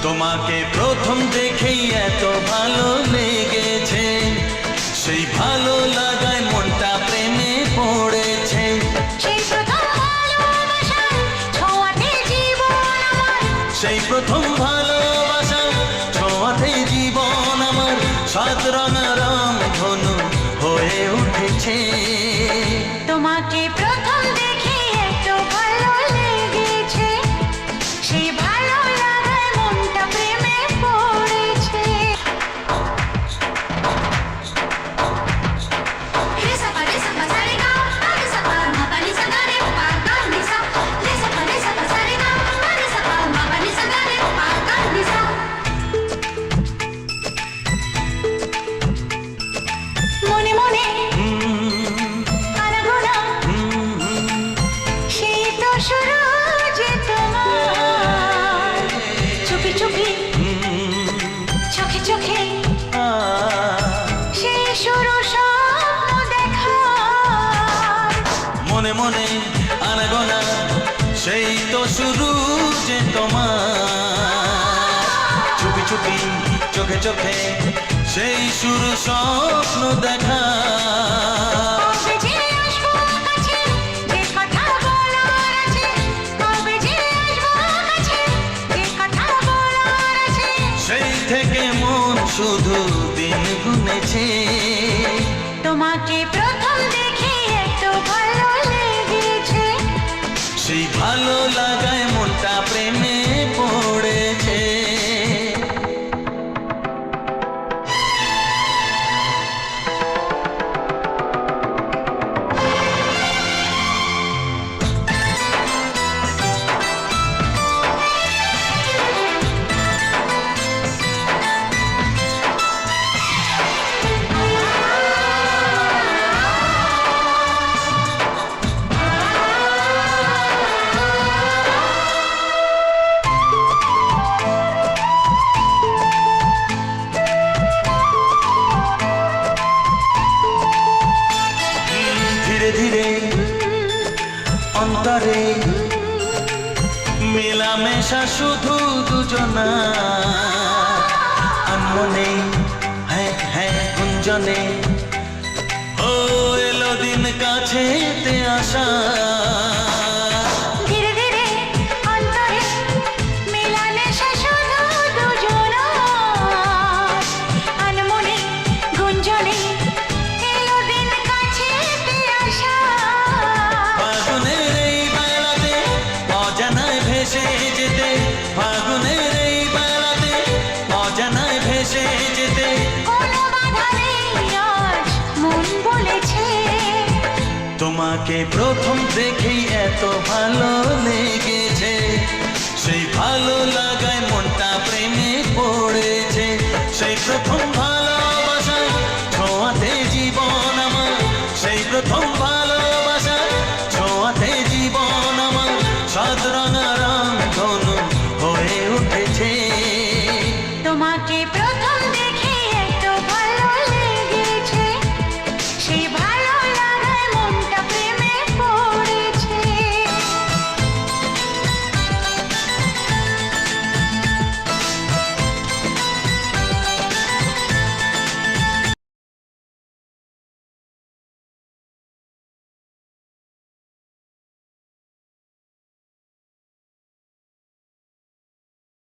তোমাকে প্রথম দেখেই এত ভালো লেগেছে, সেই ভালো লাগায় মনটা প্রেমে পড়েছে। সেই প্রথম ভালোবাসার ছোঁয়াতে জীবন আমার, সেই প্রথম ভালোবাসা ছোঁয়াতে জীবন আমার সাত রঙা রং ধনু হয়ে উঠেছে। তোমাকে প্রথম দেখে এত ভালো লেগেছে, সেই ভালো লাগায় মনটা প্রেমে পড়েছে। মনে মনে আনাগোনা, সেই তো শুরু যে তোমার, চুপি চুপি চোখে চোখে, সেই শুরু স্বপ্ন দেখার। মনে মনে আনাগোনা, সেই তো শুরু যে তোমার, চুপি চুপি চোখে চোখে, সেই শুরু স্বপ্ন দেখা। কবে যে আসবো কাছে, যে কথা বলার আছে, কবে যে আসবো কাছে, যে কথা বলার আছে। সেই থেকে মন শুধু দিন গুনেছে। তোমাকে প্রথম দেখে এত ভালো লেগেছে, সেই ভালো লাগায় মনটা প্রেমে পড়েছে। ধীরে ধীরে অন্তরে মেলামেশা শুধু দুজনা, আনমনে হ্যাঁ হ্যাঁ গুঞ্জনে, ও এলো দিন কাছেতে আসা। ধীরে ধীরে অন্তরে মেলামেশা শুধু দুজনার, আনমনে গুঞ্জনে, এলো দিন কাছেতে আসা। ফাগুনের এই বেলাতে অজানায় ভেসে যেতে, ফাগুনের এই বেলাতে অজানায় ভেসে যেতে, কোনো বাধা নেই আজ মন বলেছে। তোমাকে প্রথম দেখেই এত ভালো লেগেছে।